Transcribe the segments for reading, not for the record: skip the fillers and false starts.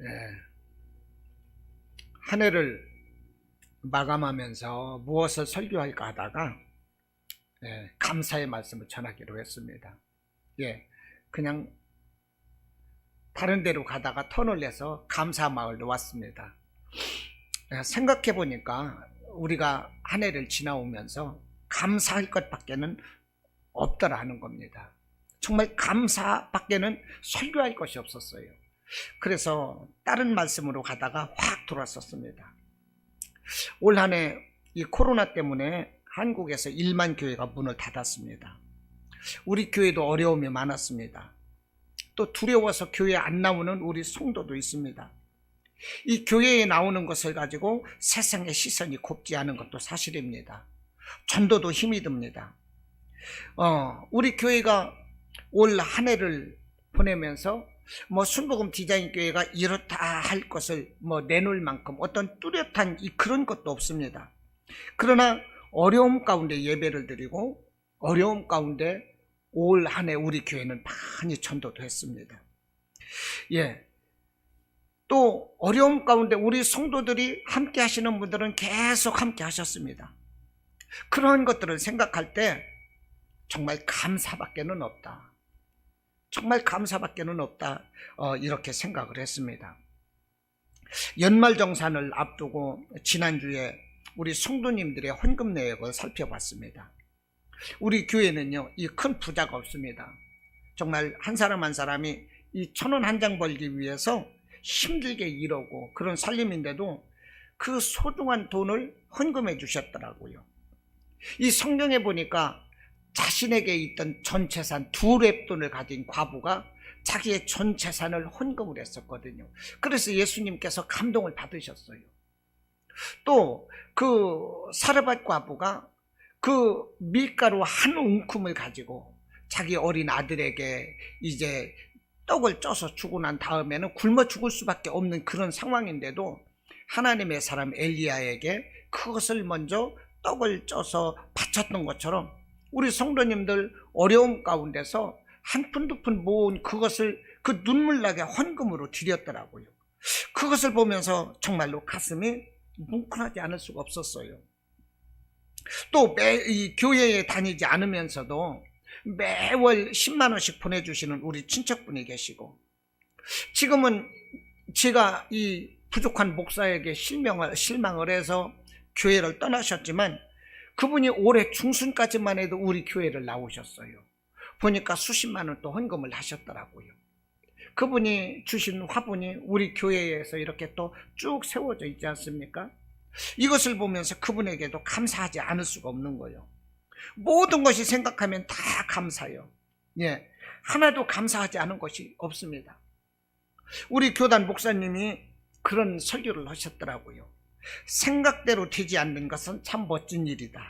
예, 한 해를 마감하면서 무엇을 설교할까 하다가 감사의 말씀을 전하기로 했습니다. 그냥 다른 데로 가다가 턴을 내서 감사 마을로 왔습니다. 생각해 보니까 우리가 한 해를 지나오면서 감사할 것밖에는 없더라는 겁니다. 정말 감사밖에는 설교할 것이 없었어요. 그래서 다른 말씀으로 가다가 확 돌아섰습니다. 올 한 해 이 코로나 때문에 한국에서 1만 교회가 문을 닫았습니다. 우리 교회도 어려움이 많았습니다. 또 두려워서 교회에 안 나오는 우리 성도도 있습니다. 이 교회에 나오는 것을 가지고 세상의 시선이 곱지 않은 것도 사실입니다. 전도도 힘이 듭니다. 우리 교회가 올 한 해를 보내면서 순복음 디자인 교회가 이렇다 할 것을 내놓을 만큼 어떤 뚜렷한 그런 것도 없습니다. 그러나 어려움 가운데 예배를 드리고 어려움 가운데 올 한 해 우리 교회는 많이 전도도 했습니다. 또 어려움 가운데 우리 성도들이 함께 하시는 분들은 계속 함께 하셨습니다. 그런 것들을 생각할 때 정말 감사밖에는 없다. 정말 감사밖에는 없다. 이렇게 생각을 했습니다. 연말정산을 앞두고 지난주에 우리 성도님들의 헌금 내역을 살펴봤습니다. 우리 교회는요, 이 큰 부자가 없습니다. 정말 한 사람 한 사람이 이 1,000원 한 장 벌기 위해서 힘들게 일하고 그런 살림인데도 그 소중한 돈을 헌금해 주셨더라고요. 이 성경에 보니까 자신에게 있던 전 재산 2랩돈을 가진 과부가 자기의 전 재산을 헌금을 했었거든요. 그래서 예수님께서 감동을 받으셨어요. 또 그 사르밧 과부가 그 밀가루 한 움큼을 가지고 자기 어린 아들에게 이제 떡을 쪄서 주고 난 다음에는 굶어 죽을 수밖에 없는 그런 상황인데도 하나님의 사람 엘리야에게 그것을 먼저 떡을 쪄서 바쳤던 것처럼 우리 성도님들 어려움 가운데서 한 푼 두 푼 모은 그것을 그 눈물나게 헌금으로 드렸더라고요. 그것을 보면서 정말로 가슴이 뭉클하지 않을 수가 없었어요. 또 이 교회에 다니지 않으면서도 매월 10만 원씩 보내주시는 우리 친척분이 계시고, 지금은 제가 이 부족한 목사에게 실망을 해서 교회를 떠나셨지만 그분이 올해 중순까지만 해도 우리 교회를 나오셨어요. 보니까 수십만 원 또 헌금을 하셨더라고요. 그분이 주신 화분이 우리 교회에서 이렇게 또 쭉 세워져 있지 않습니까? 이것을 보면서 그분에게도 감사하지 않을 수가 없는 거예요. 모든 것이 생각하면 다 감사해요. 하나도 감사하지 않은 것이 없습니다. 우리 교단 목사님이 그런 설교를 하셨더라고요. 생각대로 되지 않는 것은 참 멋진 일이다.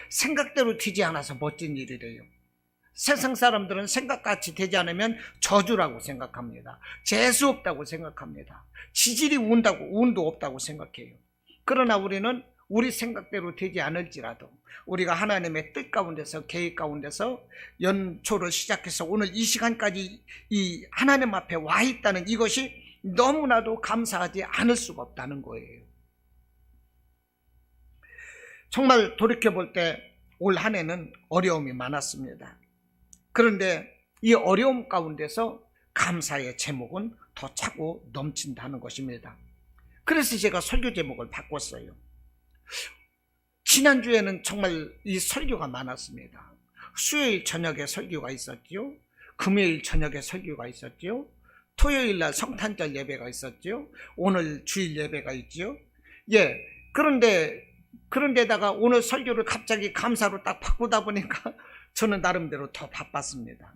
생각대로 되지 않아서 멋진 일이래요. 세상 사람들은 생각같이 되지 않으면 저주라고 생각합니다. 재수 없다고 생각합니다. 지질이 운도 없다고 생각해요. 그러나 우리는 우리 생각대로 되지 않을지라도 우리가 하나님의 뜻 가운데서 계획 가운데서 연초를 시작해서 오늘 이 시간까지 이 하나님 앞에 와 있다는 이것이 너무나도 감사하지 않을 수가 없다는 거예요. 정말 돌이켜볼 때 올 한 해는 어려움이 많았습니다. 그런데 이 어려움 가운데서 감사의 제목은 더 차고 넘친다는 것입니다. 그래서 제가 설교 제목을 바꿨어요. 지난주에는 정말 이 설교가 많았습니다. 수요일 저녁에 설교가 있었죠. 금요일 저녁에 설교가 있었죠. 토요일 날 성탄절 예배가 있었죠. 오늘 주일 예배가 있죠. 그런데다가 오늘 설교를 갑자기 감사로 딱 바꾸다 보니까 저는 나름대로 더 바빴습니다.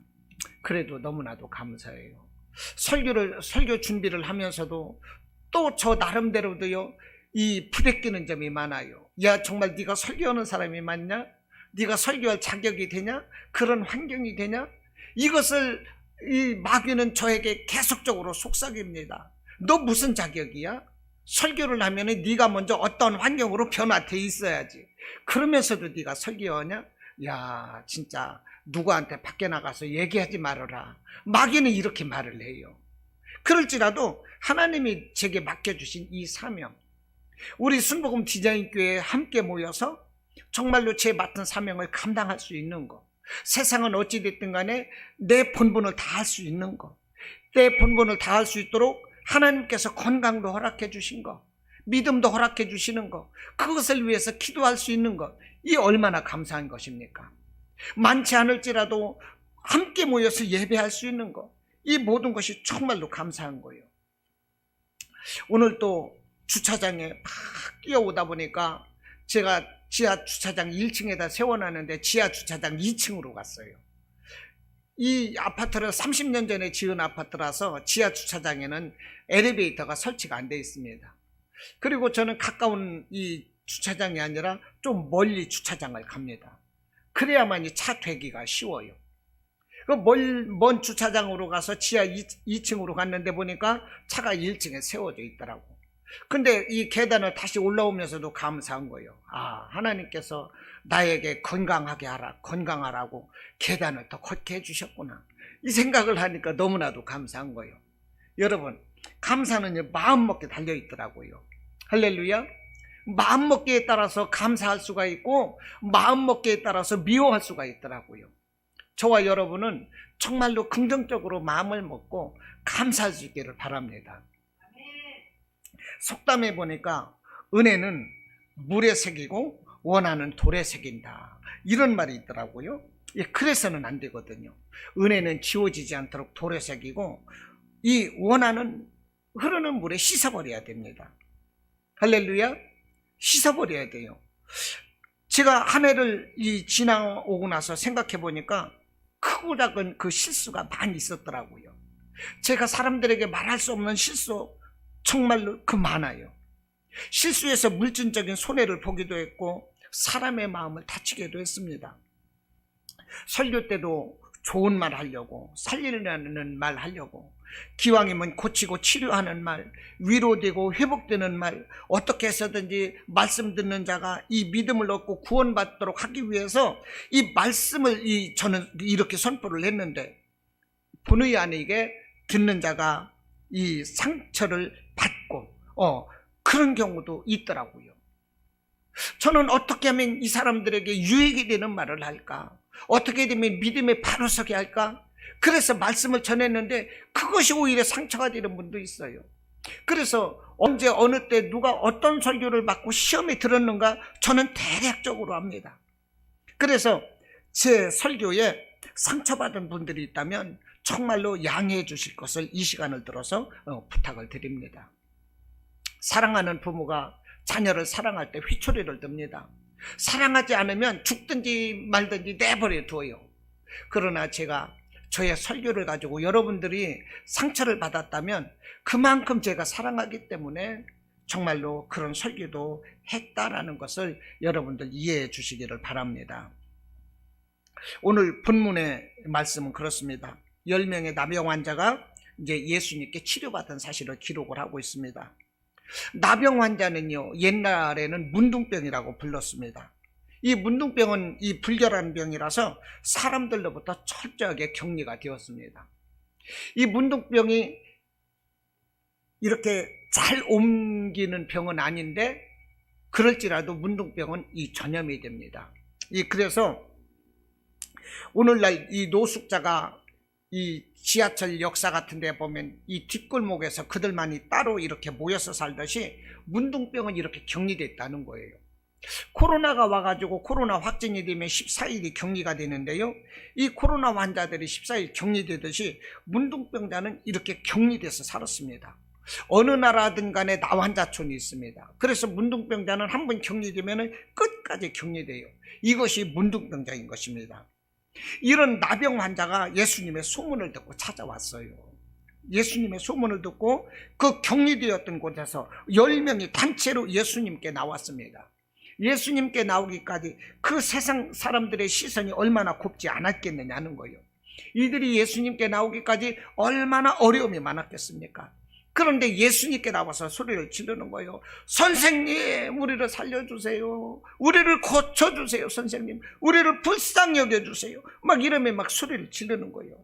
그래도 너무나도 감사해요. 설교 준비를 하면서도 또 저 나름대로도요, 이 부대끼는 점이 많아요. 정말 네가 설교하는 사람이 맞냐? 네가 설교할 자격이 되냐? 그런 환경이 되냐? 이것을 이 마귀는 저에게 계속적으로 속삭입니다. 너 무슨 자격이야? 설교를 하면 네가 먼저 어떤 환경으로 변화돼 있어야지. 그러면서도 네가 설교하냐? 진짜 누구한테 밖에 나가서 얘기하지 말아라. 마귀는 이렇게 말을 해요. 그럴지라도 하나님이 제게 맡겨주신 이 사명, 우리 순복음 디자인교회에 함께 모여서 정말로 제 맡은 사명을 감당할 수 있는 것, 세상은 어찌됐든 간에 내 본분을 다할 수 있는 것, 내 본분을 다할 수 있도록 하나님께서 건강도 허락해 주신 것, 믿음도 허락해 주시는 것, 그것을 위해서 기도할 수 있는 것, 이 얼마나 감사한 것입니까? 많지 않을지라도 함께 모여서 예배할 수 있는 것, 이 모든 것이 정말로 감사한 거예요. 오늘 또 주차장에 막 뛰어오다 보니까 제가 지하 주차장 1층에다 세워놨는데 지하 주차장 2층으로 갔어요. 이 아파트를 30년 전에 지은 아파트라서 지하 주차장에는 엘리베이터가 설치가 안 돼 있습니다. 그리고 저는 가까운 이 주차장이 아니라 좀 멀리 주차장을 갑니다. 그래야만 이 차 대기가 쉬워요. 그 먼 주차장으로 가서 지하 2층으로 갔는데 보니까 차가 1층에 세워져 있더라고. 근데 이 계단을 다시 올라오면서도 감사한 거예요. 아, 하나님께서 나에게 건강하라고 계단을 더 걷게 해주셨구나. 이 생각을 하니까 너무나도 감사한 거예요. 여러분, 감사는 마음먹기에 달려있더라고요. 할렐루야. 마음먹기에 따라서 감사할 수가 있고 마음먹기에 따라서 미워할 수가 있더라고요. 저와 여러분은 정말로 긍정적으로 마음을 먹고 감사할 수 있기를 바랍니다. 속담에 보니까 은혜는 물에 새기고 원한은 돌에 새긴다, 이런 말이 있더라고요. 그래서는 안 되거든요. 은혜는 지워지지 않도록 돌에 새기고 이 원한은 흐르는 물에 씻어버려야 됩니다. 할렐루야. 씻어버려야 돼요. 제가 한 해를 지나오고 나서 생각해 보니까 크고 작은 그 실수가 많이 있었더라고요. 제가 사람들에게 말할 수 없는 실수 정말로 많아요. 실수해서 물질적인 손해를 보기도 했고 사람의 마음을 다치게도 했습니다. 설교 때도 좋은 말 하려고, 살리려는 말 하려고, 기왕이면 고치고 치료하는 말, 위로되고 회복되는 말, 어떻게 해서든지 말씀 듣는 자가 이 믿음을 얻고 구원받도록 하기 위해서 이 말씀을 저는 이렇게 선포를 했는데 본의 아니게 듣는 자가 이 상처를 받고 그런 경우도 있더라고요. 저는 어떻게 하면 이 사람들에게 유익이 되는 말을 할까? 어떻게 되면 믿음에 바로 서게 할까? 그래서 말씀을 전했는데 그것이 오히려 상처가 되는 분도 있어요. 그래서 언제 어느 때 누가 어떤 설교를 받고 시험에 들었는가 저는 대략적으로 압니다. 그래서 제 설교에 상처받은 분들이 있다면 정말로 양해해 주실 것을 이 시간을 들어서 부탁을 드립니다. 사랑하는 부모가 자녀를 사랑할 때 휘초리를 듭니다. 사랑하지 않으면 죽든지 말든지 내버려 둬요. 그러나 제가 저의 설교를 가지고 여러분들이 상처를 받았다면 그만큼 제가 사랑하기 때문에 정말로 그런 설교도 했다라는 것을 여러분들 이해해 주시기를 바랍니다. 오늘 본문의 말씀은 그렇습니다. 10명의 나병 환자가 이제 예수님께 치료받은 사실을 기록을 하고 있습니다. 나병 환자는요, 옛날에는 문둥병이라고 불렀습니다. 이 문둥병은 이 불결한 병이라서 사람들로부터 철저하게 격리가 되었습니다. 이 문둥병이 이렇게 잘 옮기는 병은 아닌데 그럴지라도 문둥병은 이 전염이 됩니다. 그래서 오늘날 이 노숙자가 이 지하철 역사 같은 데 보면 이 뒷골목에서 그들만이 따로 이렇게 모여서 살듯이 문둥병은 이렇게 격리됐다는 거예요. 코로나가 와가지고 코로나 확진이 되면 14일이 격리가 되는데요, 이 코로나 환자들이 14일 격리되듯이 문둥병자는 이렇게 격리돼서 살았습니다. 어느 나라든 간에 나환자촌이 있습니다. 그래서 문둥병자는 한 번 격리되면 끝까지 격리돼요. 이것이 문둥병자인 것입니다. 이런 나병 환자가 예수님의 소문을 듣고 찾아왔어요. 예수님의 소문을 듣고 그 격리되었던 곳에서 10명이 단체로 예수님께 나왔습니다. 예수님께 나오기까지 그 세상 사람들의 시선이 얼마나 곱지 않았겠느냐는 거예요. 이들이 예수님께 나오기까지 얼마나 어려움이 많았겠습니까? 그런데 예수님께 나와서 소리를 지르는 거예요. 선생님, 우리를 살려주세요. 우리를 고쳐주세요. 선생님, 우리를 불쌍히 여겨주세요. 막 이러면 막 소리를 지르는 거예요.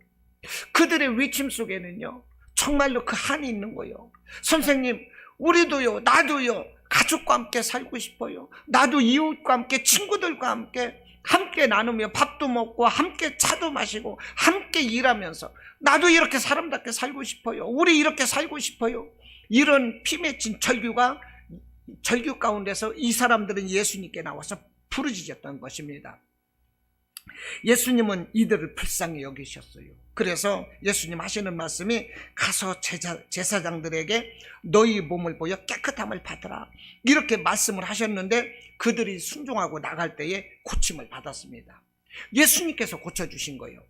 그들의 외침 속에는요, 정말로 그 한이 있는 거예요. 선생님, 우리도요, 나도요, 가족과 함께 살고 싶어요. 나도 이웃과 함께, 친구들과 함께 나누며 밥도 먹고 함께 차도 마시고 함께 일하면서 나도 이렇게 사람답게 살고 싶어요. 우리 이렇게 살고 싶어요. 이런 피 맺힌 절규 가운데서 이 사람들은 예수님께 나와서 부르짖었던 것입니다. 예수님은 이들을 불쌍히 여기셨어요. 그래서 예수님 하시는 말씀이 가서 제사장들에게 너희 몸을 보여 깨끗함을 받으라, 이렇게 말씀을 하셨는데 그들이 순종하고 나갈 때에 고침을 받았습니다. 예수님께서 고쳐주신 거예요.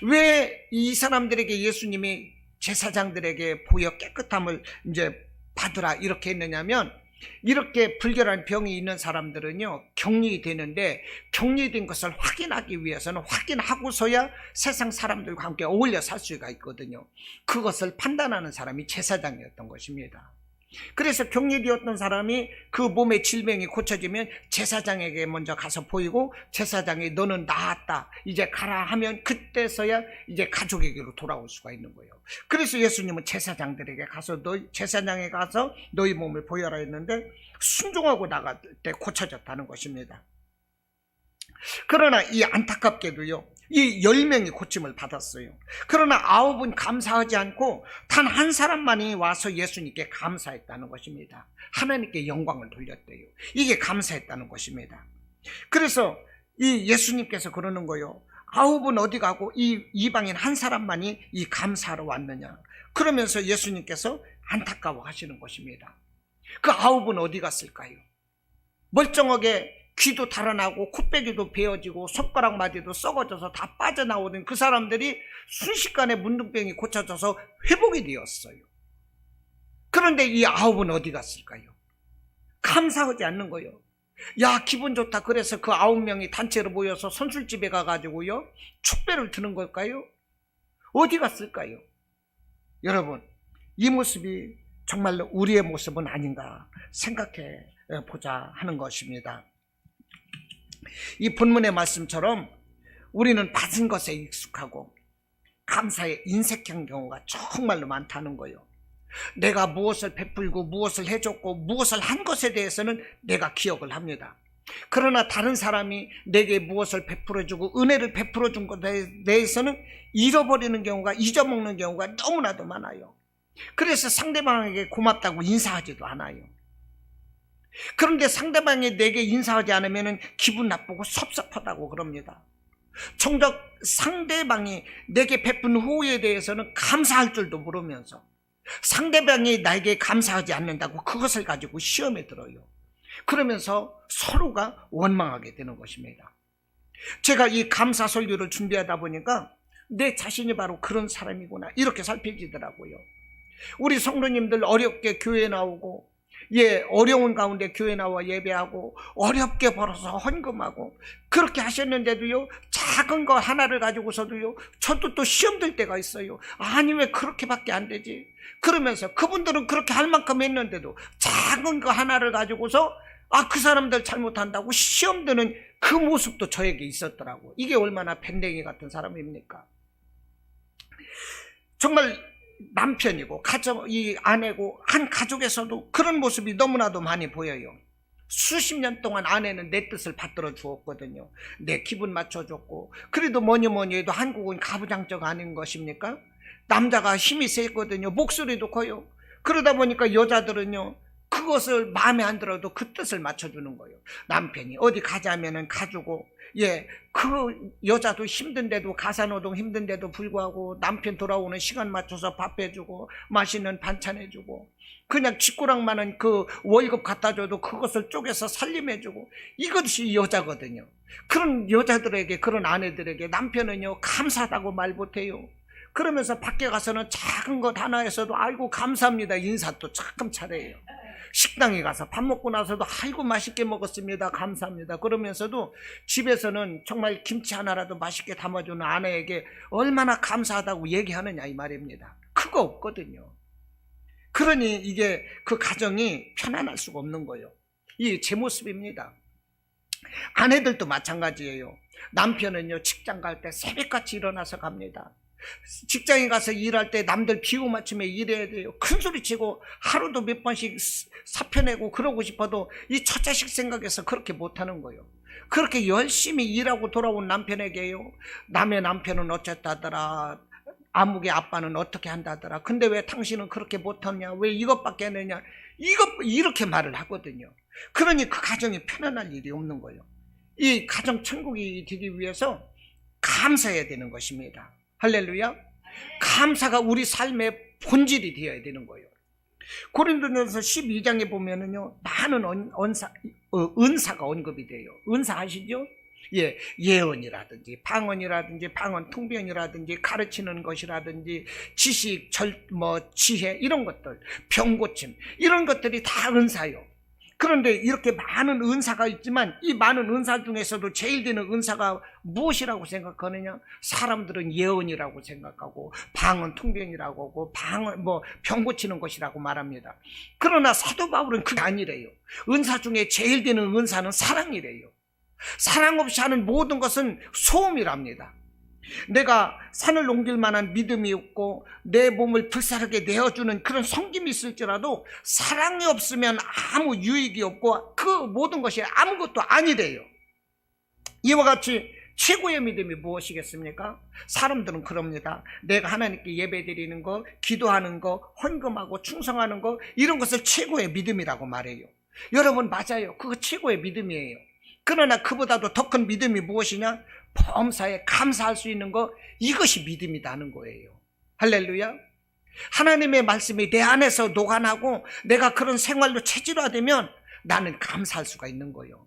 왜 이 사람들에게 예수님이 제사장들에게 보여 깨끗함을 이제 받으라 이렇게 했느냐면, 이렇게 불결한 병이 있는 사람들은요, 격리이 되는데 격리된 것을 확인하기 위해서는 확인하고서야 세상 사람들과 함께 어울려 살 수가 있거든요. 그것을 판단하는 사람이 제사장이었던 것입니다. 그래서 격리되었던 사람이 그 몸의 질병이 고쳐지면 제사장에게 먼저 가서 보이고, 제사장이 너는 나았다, 이제 가라 하면 그때서야 이제 가족에게로 돌아올 수가 있는 거예요. 그래서 예수님은 제사장들에게 가서 제사장에 가서 너희 몸을 보여라 했는데 순종하고 나갈 때 고쳐졌다는 것입니다. 그러나 이 안타깝게도요, 이 10명이 고침을 받았어요. 그러나 9은 감사하지 않고 단 한 사람만이 와서 예수님께 감사했다는 것입니다. 하나님께 영광을 돌렸대요. 이게 감사했다는 것입니다. 그래서 이 예수님께서 그러는 거예요. 9은 어디 가고 이 이방인 한 사람만이 이 감사하러 왔느냐. 그러면서 예수님께서 안타까워 하시는 것입니다. 그 9은 어디 갔을까요? 멀쩡하게 귀도 달아나고 콧배기도 베어지고 손가락 마디도 썩어져서 다 빠져나오는 그 사람들이 순식간에 문둥병이 고쳐져서 회복이 되었어요. 그런데 이 9은 어디 갔을까요? 감사하지 않는 거예요. 야, 기분 좋다 그래서 그 9명이 단체로 모여서 선술집에 가가지고요 축배를 드는 걸까요? 어디 갔을까요? 여러분, 이 모습이 정말로 우리의 모습은 아닌가 생각해 보자 하는 것입니다. 이 본문의 말씀처럼 우리는 받은 것에 익숙하고 감사에 인색한 경우가 정말로 많다는 거예요. 내가 무엇을 베풀고 무엇을 해줬고 무엇을 한 것에 대해서는 내가 기억을 합니다. 그러나 다른 사람이 내게 무엇을 베풀어주고 은혜를 베풀어준 것에 대해서는 잃어버리는 경우가, 잊어먹는 경우가 너무나도 많아요. 그래서 상대방에게 고맙다고 인사하지도 않아요. 그런데 상대방이 내게 인사하지 않으면 기분 나쁘고 섭섭하다고 그럽니다. 정작 상대방이 내게 베푼 후에 대해서는 감사할 줄도 모르면서 상대방이 나에게 감사하지 않는다고 그것을 가지고 시험에 들어요. 그러면서 서로가 원망하게 되는 것입니다. 제가 이 감사 설교를 준비하다 보니까 내 자신이 바로 그런 사람이구나 이렇게 살펴지더라고요. 우리 성도님들 어렵게 교회 나오고, 어려운 가운데 교회 나와 예배하고 어렵게 벌어서 헌금하고 그렇게 하셨는데도요, 작은 거 하나를 가지고서도요 저도 또 시험 들 때가 있어요. 아니 왜 그렇게밖에 안 되지? 그러면서 그분들은 그렇게 할 만큼 했는데도 작은 거 하나를 가지고서 그 사람들 잘못한다고 시험 드는 그 모습도 저에게 있었더라고. 이게 얼마나 밴댕이 같은 사람입니까? 정말 남편이고 이 아내고 한 가족에서도 그런 모습이 너무나도 많이 보여요. 수십 년 동안 아내는 내 뜻을 받들어 주었거든요. 내 기분 맞춰줬고, 그래도 뭐니 해도 한국은 가부장적 아닌 것입니까? 남자가 힘이 세거든요. 목소리도 커요. 그러다 보니까 여자들은요 그것을 마음에 안 들어도 그 뜻을 맞춰주는 거예요. 남편이 어디 가자면은 가주고, 그 여자도 힘든데도, 가사노동 힘든데도 불구하고 남편 돌아오는 시간 맞춰서 밥 해주고 맛있는 반찬 해주고, 그냥 쥐꼬락 많은 그 월급 갖다 줘도 그것을 쪼개서 살림해주고, 이것이 여자거든요. 그런 여자들에게, 그런 아내들에게 남편은요 감사하다고 말 못해요. 그러면서 밖에 가서는 작은 것 하나에서도 아이고 감사합니다 인사 또 참 잘해요. 식당에 가서 밥 먹고 나서도 아이고 맛있게 먹었습니다 감사합니다 그러면서도 집에서는 정말 김치 하나라도 맛있게 담아주는 아내에게 얼마나 감사하다고 얘기하느냐 이 말입니다. 그거 없거든요. 그러니 이게 그 가정이 편안할 수가 없는 거예요. 이 제 모습입니다. 아내들도 마찬가지예요. 남편은요 직장 갈 때 새벽같이 일어나서 갑니다. 직장에 가서 일할 때 남들 비유 맞추며 일해야 돼요. 큰 소리 치고 하루도 몇 번씩 사표 내고 그러고 싶어도 이 처자식 생각해서 그렇게 못하는 거예요. 그렇게 열심히 일하고 돌아온 남편에게요, 남의 남편은 어쨌다더라, 아무개 아빠는 어떻게 한다더라, 근데 왜 당신은 그렇게 못하냐, 왜 이것밖에 안 했냐, 이렇게 말을 하거든요. 그러니 그 가정이 편안할 일이 없는 거예요. 이 가정 천국이 되기 위해서 감사해야 되는 것입니다. 할렐루야. 감사가 우리 삶의 본질이 되어야 되는 거예요. 고린도전서 12장에 보면은요, 많은 은사가 언급이 돼요. 은사 아시죠? 예, 예언이라든지 방언이라든지 방언 통변이라든지 가르치는 것이라든지 지식, 지혜, 이런 것들, 병고침, 이런 것들이 다 은사요. 그런데 이렇게 많은 은사가 있지만 이 많은 은사 중에서도 제일 되는 은사가 무엇이라고 생각하느냐? 사람들은 예언이라고 생각하고 방언 통변이라고 하고 병 고치는 것이라고 말합니다. 그러나 사도 바울은 그게 아니래요. 은사 중에 제일 되는 은사는 사랑이래요. 사랑 없이 하는 모든 것은 소음이랍니다. 내가 산을 옮길 만한 믿음이 없고 내 몸을 불사르게 내어주는 그런 섬김이 있을지라도 사랑이 없으면 아무 유익이 없고 그 모든 것이 아무것도 아니래요. 이와 같이 최고의 믿음이 무엇이겠습니까? 사람들은 그럽니다. 내가 하나님께 예배드리는 거, 기도하는 거, 헌금하고 충성하는 거, 이런 것을 최고의 믿음이라고 말해요. 여러분, 맞아요. 그거 최고의 믿음이에요. 그러나 그보다도 더 큰 믿음이 무엇이냐? 범사에 감사할 수 있는 거, 이것이 믿음이라는 거예요. 할렐루야. 하나님의 말씀이 내 안에서 녹아나고 내가 그런 생활로 체질화되면 나는 감사할 수가 있는 거예요.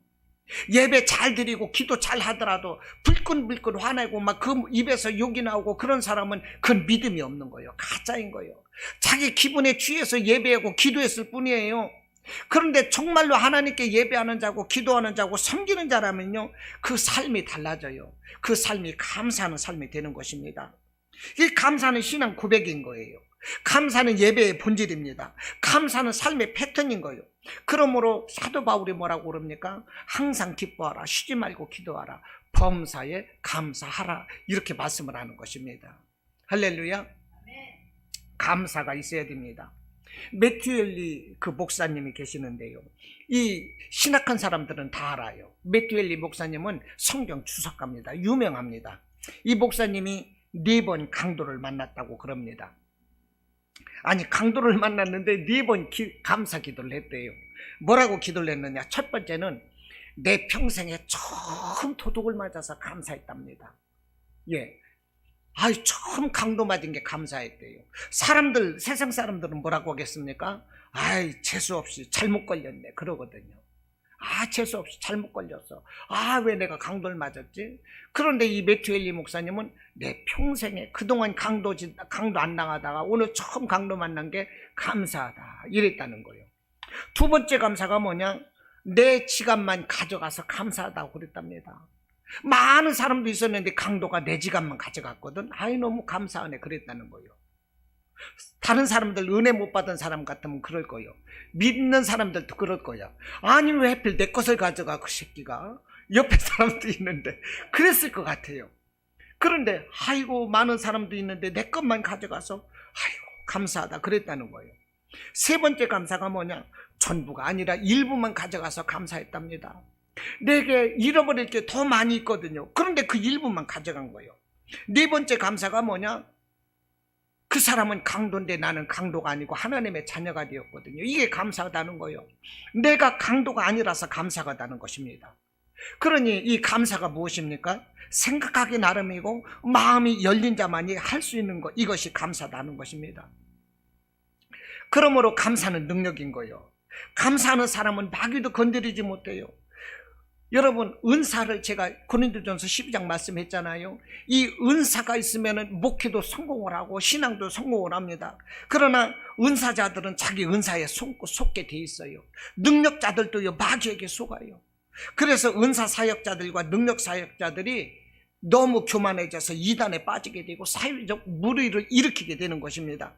예배 잘 드리고 기도 잘 하더라도 불끈불끈 화내고 막 그 입에서 욕이 나오고 그런 사람은 그건 믿음이 없는 거예요. 가짜인 거예요. 자기 기분에 취해서 예배하고 기도했을 뿐이에요. 그런데 정말로 하나님께 예배하는 자고 기도하는 자고 섬기는 자라면요, 그 삶이 달라져요. 그 삶이 감사하는 삶이 되는 것입니다. 이 감사는 신앙 고백인 거예요. 감사는 예배의 본질입니다. 감사는 삶의 패턴인 거예요. 그러므로 사도 바울이 뭐라고 그럽니까? 항상 기뻐하라, 쉬지 말고 기도하라, 범사에 감사하라, 이렇게 말씀을 하는 것입니다. 할렐루야. 감사가 있어야 됩니다. 매튜엘리 그 목사님이 계시는데요, 이 신학한 사람들은 다 알아요. 매튜엘리 목사님은 성경 주석가입니다. 유명합니다. 이 목사님이 4번 강도를 만났다고 그럽니다. 아니, 강도를 만났는데 4번 감사 기도를 했대요. 뭐라고 기도를 했느냐? 첫 번째는 내 평생에 처음 도둑을 맞아서 감사했답니다. 예. 처음 강도 맞은 게 감사했대요. 세상 사람들은 뭐라고 하겠습니까? 재수없이 잘못 걸렸네, 그러거든요. 재수없이 잘못 걸렸어. 왜 내가 강도를 맞았지? 그런데 이 매튜엘리 목사님은 내 평생에 그동안 강도 안 당하다가 오늘 처음 강도 만난 게 감사하다, 이랬다는 거예요. 두 번째 감사가 뭐냐? 내 지갑만 가져가서 감사하다고 그랬답니다. 많은 사람도 있었는데 강도가 내 지갑만 가져갔거든. 너무 감사하네, 그랬다는 거예요. 다른 사람들 은혜 못 받은 사람 같으면 그럴 거예요. 믿는 사람들도 그럴 거야. 아니, 왜 하필 내 것을 가져가, 그 새끼가. 옆에 사람도 있는데 그랬을 것 같아요. 그런데 많은 사람도 있는데 내 것만 가져가서 감사하다, 그랬다는 거예요. 세 번째 감사가 뭐냐? 전부가 아니라 일부만 가져가서 감사했답니다. 내게 잃어버릴 게 더 많이 있거든요. 그런데 그 일부만 가져간 거예요. 네 번째 감사가 뭐냐? 그 사람은 강도인데 나는 강도가 아니고 하나님의 자녀가 되었거든요. 이게 감사하다는 거예요. 내가 강도가 아니라서 감사가 나는 것입니다. 그러니 이 감사가 무엇입니까? 생각하기 나름이고 마음이 열린 자만이 할 수 있는 것, 이것이 감사다는 것입니다. 그러므로 감사는 능력인 거예요. 감사하는 사람은 마귀도 건드리지 못해요. 여러분, 은사를 제가 고린도전서 12장 말씀했잖아요. 이 은사가 있으면 목회도 성공을 하고 신앙도 성공을 합니다. 그러나 은사자들은 자기 은사에 속게 돼 있어요. 능력자들도요, 마귀에게 속아요. 그래서 은사 사역자들과 능력 사역자들이 너무 교만해져서 이단에 빠지게 되고 사회적 무리를 일으키게 되는 것입니다.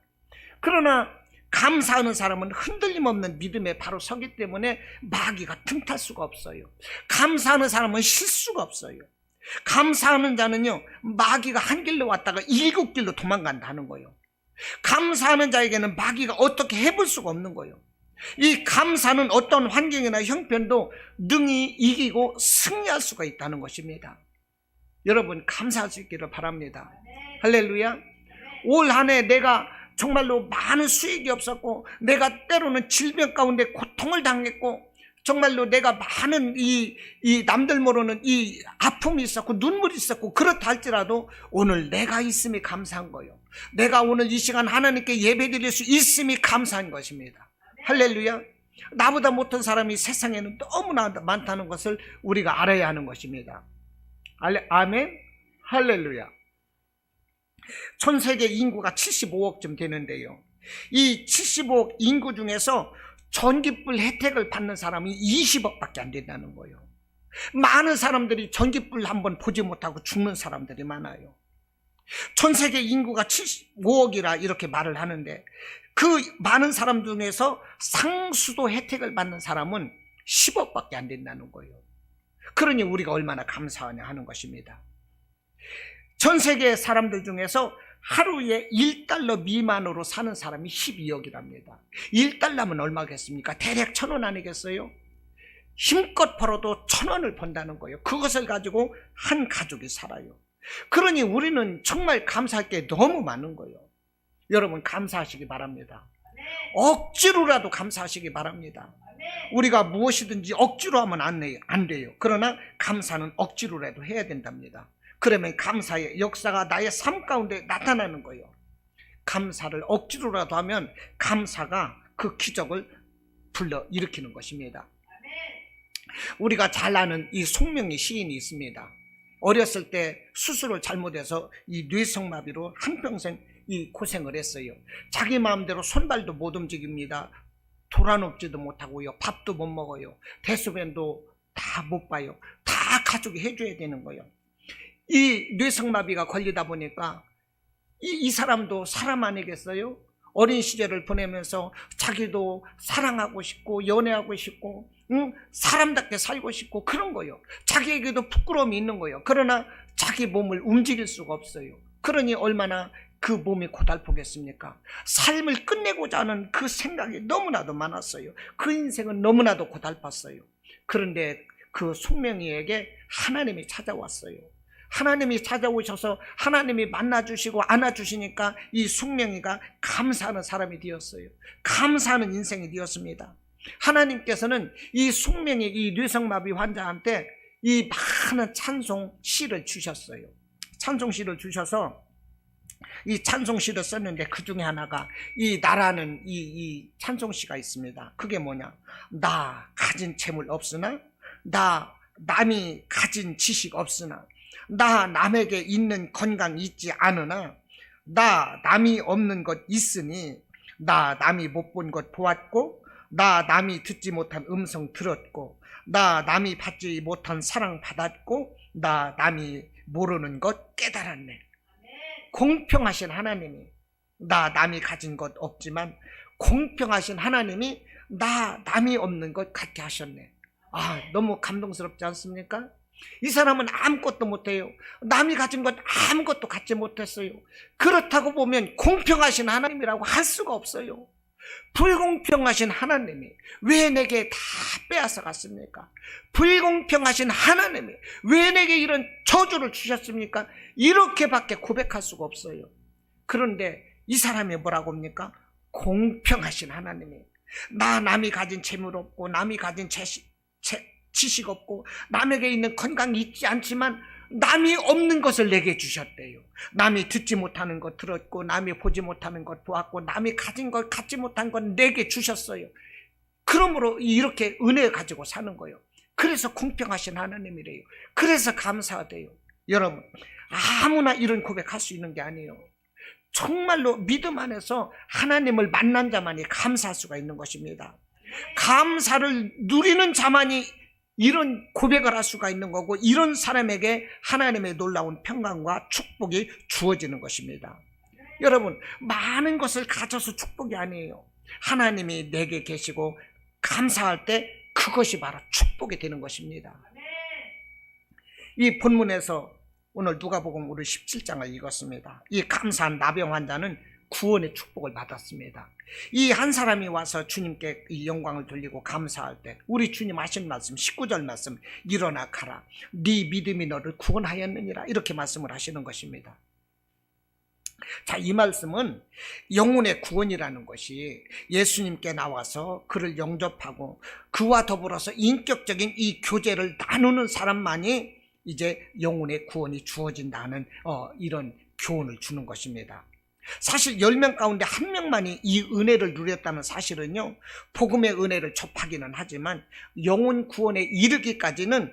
그러나 감사하는 사람은 흔들림 없는 믿음에 바로 서기 때문에 마귀가 틈탈 수가 없어요. 감사하는 사람은 실수가 없어요. 감사하는 자는요, 마귀가 한 길로 왔다가 7길로 도망간다는 거예요. 감사하는 자에게는 마귀가 어떻게 해볼 수가 없는 거예요. 이 감사는 어떤 환경이나 형편도 능히 이기고 승리할 수가 있다는 것입니다. 여러분, 감사할 수 있기를 바랍니다. 할렐루야. 올 한 해 내가 정말로 많은 수익이 없었고, 내가 때로는 질병 가운데 고통을 당했고, 정말로 내가 많은 이 남들 모르는 이 아픔이 있었고 눈물이 있었고, 그렇다 할지라도 오늘 내가 있음이 감사한 거예요. 내가 오늘 이 시간 하나님께 예배드릴 수 있음이 감사한 것입니다. 할렐루야. 나보다 못한 사람이 세상에는 너무나 많다는 것을 우리가 알아야 하는 것입니다. 아멘. 할렐루야. 전 세계 인구가 75억쯤 되는데요, 이 75억 인구 중에서 전기불 혜택을 받는 사람이 20억밖에 안 된다는 거예요. 많은 사람들이 전기불 한번 보지 못하고 죽는 사람들이 많아요. 전 세계 인구가 75억이라 이렇게 말을 하는데, 그 많은 사람 중에서 상수도 혜택을 받는 사람은 10억밖에 안 된다는 거예요. 그러니 우리가 얼마나 감사하냐 하는 것입니다. 전 세계 사람들 중에서 하루에 1달러 미만으로 사는 사람이 12억이랍니다. 1달러면 얼마겠습니까? 대략 1,000원 아니겠어요? 힘껏 벌어도 1,000원을 번다는 거예요. 그것을 가지고 한 가족이 살아요. 그러니 우리는 정말 감사할 게 너무 많은 거예요. 여러분, 감사하시기 바랍니다. 억지로라도 감사하시기 바랍니다. 우리가 무엇이든지 억지로 하면 안 돼요. 그러나 감사는 억지로라도 해야 된답니다. 그러면 감사의 역사가 나의 삶 가운데 나타나는 거예요. 감사를 억지로라도 하면 감사가 그 기적을 불러일으키는 것입니다. 우리가 잘 아는 이 송명희 시인이 있습니다. 어렸을 때 수술을 잘못해서 이 뇌성마비로 한평생 이 고생을 했어요. 자기 마음대로 손발도 못 움직입니다. 돌아눕지도 못하고요, 밥도 못 먹어요, 대소변도 다 못 봐요. 다 가족이 해줘야 되는 거예요. 이 뇌성마비가 걸리다 보니까 이 사람도 사람 아니겠어요? 어린 시절을 보내면서 자기도 사랑하고 싶고 연애하고 싶고 사람답게 살고 싶고 그런 거예요. 자기에게도 부끄러움이 있는 거예요. 그러나 자기 몸을 움직일 수가 없어요. 그러니 얼마나 그 몸이 고달프겠습니까? 삶을 끝내고자 하는 그 생각이 너무나도 많았어요. 그 인생은 너무나도 고달팠어요. 그런데 그 송명희에게 하나님이 찾아왔어요. 하나님이 찾아오셔서 하나님이 만나주시고 안아주시니까 이 송명희가 감사하는 사람이 되었어요. 감사하는 인생이 되었습니다. 하나님께서는 이 송명희, 이 뇌성마비 환자한테 이 많은 찬송시를 주셨어요. 찬송시를 주셔서 이 찬송시를 썼는데 그 중에 하나가 이 나라는 이 찬송시가 있습니다. 그게 뭐냐? 나 가진 재물 없으나, 나 남이 가진 지식 없으나, 나 남에게 있는 건강 있지 않으나, 나 남이 없는 것 있으니, 나 남이 못 본 것 보았고, 나 남이 듣지 못한 음성 들었고, 나 남이 받지 못한 사랑 받았고, 나 남이 모르는 것 깨달았네. 공평하신 하나님이, 나 남이 가진 것 없지만 공평하신 하나님이 나 남이 없는 것 갖게 하셨네. 아, 너무 감동스럽지 않습니까? 이 사람은 아무것도 못해요. 남이 가진 것 아무것도 갖지 못했어요. 그렇다고 보면 공평하신 하나님이라고 할 수가 없어요. 불공평하신 하나님이 왜 내게 다 빼앗아 갔습니까? 불공평하신 하나님이 왜 내게 이런 저주를 주셨습니까? 이렇게밖에 고백할 수가 없어요. 그런데 이 사람이 뭐라고 합니까? 공평하신 하나님이, 나 남이 가진 재물 없고 남이 가진 지식 없고 남에게 있는 건강이 있지 않지만 남이 없는 것을 내게 주셨대요. 남이 듣지 못하는 것 들었고, 남이 보지 못하는 것 보았고, 남이 가진 것 갖지 못한 것 내게 주셨어요. 그러므로 이렇게 은혜 가지고 사는 거예요. 그래서 공평하신 하나님이래요. 그래서 감사하대요. 여러분, 아무나 이런 고백할 수 있는 게 아니에요. 정말로 믿음 안에서 하나님을 만난 자만이 감사할 수가 있는 것입니다. 감사를 누리는 자만이 이런 고백을 할 수가 있는 거고, 이런 사람에게 하나님의 놀라운 평강과 축복이 주어지는 것입니다. 여러분, 많은 것을 가져서 축복이 아니에요. 하나님이 내게 계시고 감사할 때 그것이 바로 축복이 되는 것입니다. 이 본문에서 오늘 누가복음 우리 17장을 읽었습니다. 이 감사한 나병 환자는 구원의 축복을 받았습니다. 이 한 사람이 와서 주님께 이 영광을 돌리고 감사할 때 우리 주님 하신 말씀 19절 말씀, 일어나 가라, 네 믿음이 너를 구원하였느니라, 이렇게 말씀을 하시는 것입니다. 자, 이 말씀은 영혼의 구원이라는 것이 예수님께 나와서 그를 영접하고 그와 더불어서 인격적인 이 교제를 나누는 사람만이 이제 영혼의 구원이 주어진다는 이런 교훈을 주는 것입니다. 사실 10명 가운데 1명만이 이 은혜를 누렸다는 사실은요, 복음의 은혜를 접하기는 하지만 영혼 구원에 이르기까지는,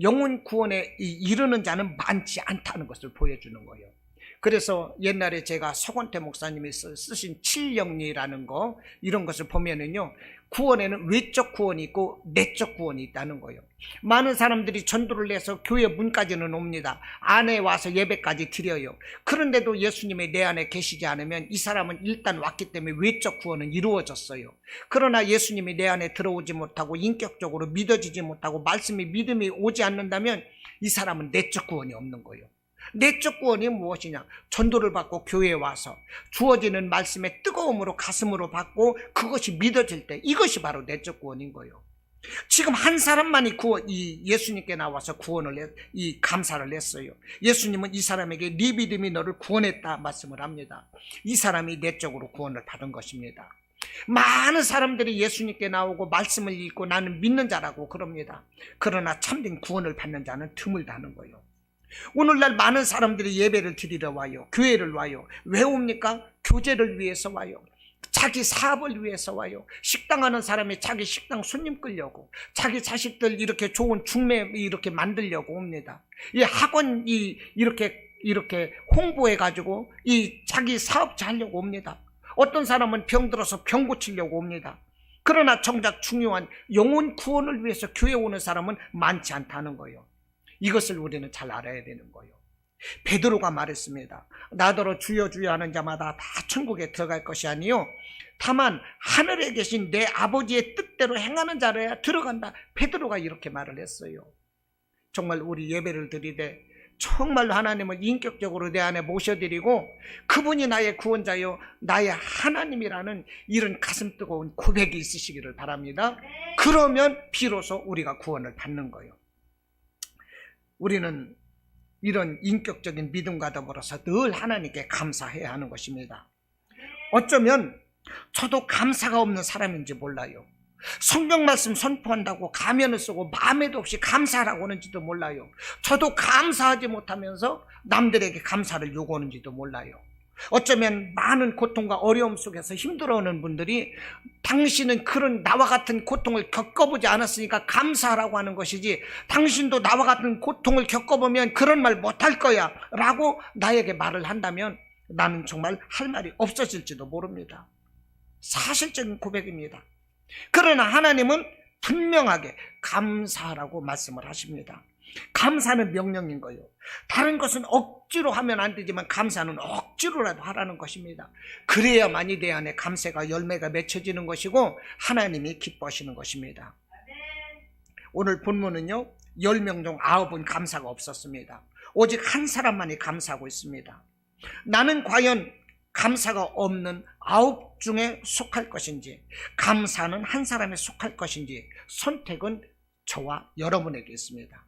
영혼 구원에 이르는 자는 많지 않다는 것을 보여주는 거예요. 그래서 옛날에 제가 서건태 목사님이 쓰신 칠영리라는 거, 이런 것을 보면은요, 구원에는 외적 구원이 있고 내적 구원이 있다는 거예요. 많은 사람들이 전도를 해서 교회 문까지는 옵니다. 안에 와서 예배까지 드려요. 그런데도 예수님이 내 안에 계시지 않으면 이 사람은 일단 왔기 때문에 외적 구원은 이루어졌어요. 그러나 예수님이 내 안에 들어오지 못하고 인격적으로 믿어지지 못하고 믿음이 오지 않는다면 이 사람은 내적 구원이 없는 거예요. 내적 구원이 무엇이냐? 전도를 받고 교회에 와서 주어지는 말씀의 뜨거움으로 가슴으로 받고 그것이 믿어질 때, 이것이 바로 내적 구원인 거예요. 지금 한 사람만이 예수님께 나와서 이 감사를 했어요. 예수님은 이 사람에게 네 믿음이 너를 구원했다 말씀을 합니다. 이 사람이 내적으로 구원을 받은 것입니다. 많은 사람들이 예수님께 나오고 말씀을 읽고 나는 믿는 자라고 그럽니다. 그러나 참된 구원을 받는 자는 드물다는 거예요. 오늘날 많은 사람들이 예배를 드리러 와요. 교회를 와요. 왜 옵니까? 교제를 위해서 와요. 자기 사업을 위해서 와요. 식당 하는 사람이 자기 식당 손님 끌려고, 자기 자식들 이렇게 좋은 중매 이렇게 만들려고 옵니다. 이 학원 이렇게 홍보해 가지고 이 자기 사업자 하려고 옵니다. 어떤 사람은 병 들어서 병 고치려고 옵니다. 그러나 정작 중요한 영혼 구원을 위해서 교회 오는 사람은 많지 않다는 거예요. 이것을 우리는 잘 알아야 되는 거예요. 베드로가 말했습니다. 나더러 주여 주여 하는 자마다 다 천국에 들어갈 것이 아니요 다만 하늘에 계신 내 아버지의 뜻대로 행하는 자라야 들어간다. 베드로가 이렇게 말을 했어요. 정말 우리 예배를 드리되 정말로 하나님을 인격적으로 내 안에 모셔드리고 그분이 나의 구원자요 나의 하나님이라는 이런 가슴 뜨거운 고백이 있으시기를 바랍니다. 그러면 비로소 우리가 구원을 받는 거예요. 우리는 이런 인격적인 믿음과 더불어서 늘 하나님께 감사해야 하는 것입니다. 어쩌면 저도 감사가 없는 사람인지 몰라요. 성경 말씀 선포한다고 가면을 쓰고 마음에도 없이 감사하라고 하는지도 몰라요. 저도 감사하지 못하면서 남들에게 감사를 요구하는지도 몰라요. 어쩌면 많은 고통과 어려움 속에서 힘들어하는 분들이 당신은 그런 나와 같은 고통을 겪어보지 않았으니까 감사하라고 하는 것이지, 당신도 나와 같은 고통을 겪어보면 그런 말 못할 거야 라고 나에게 말을 한다면 나는 정말 할 말이 없어질지도 모릅니다. 사실적인 고백입니다. 그러나 하나님은 분명하게 감사하라고 말씀을 하십니다. 감사는 명령인 거예요. 다른 것은 억지로 하면 안 되지만 감사는 억지로라도 하라는 것입니다. 그래야만이 내 안에 감사가 열매가 맺혀지는 것이고 하나님이 기뻐하시는 것입니다. 오늘 본문은요 10명 중 9은 감사가 없었습니다. 오직 한 사람만이 감사하고 있습니다. 나는 과연 감사가 없는 9 중에 속할 것인지, 감사는 한 사람에 속할 것인지 선택은 저와 여러분에게 있습니다.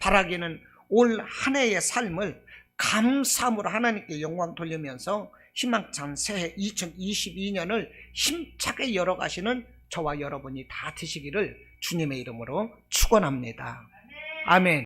바라기는 올 한 해의 삶을 감사함으로 하나님께 영광 돌리면서 희망찬 새해 2022년을 힘차게 열어가시는 저와 여러분이 다 되시기를 주님의 이름으로 축원합니다. 아멘.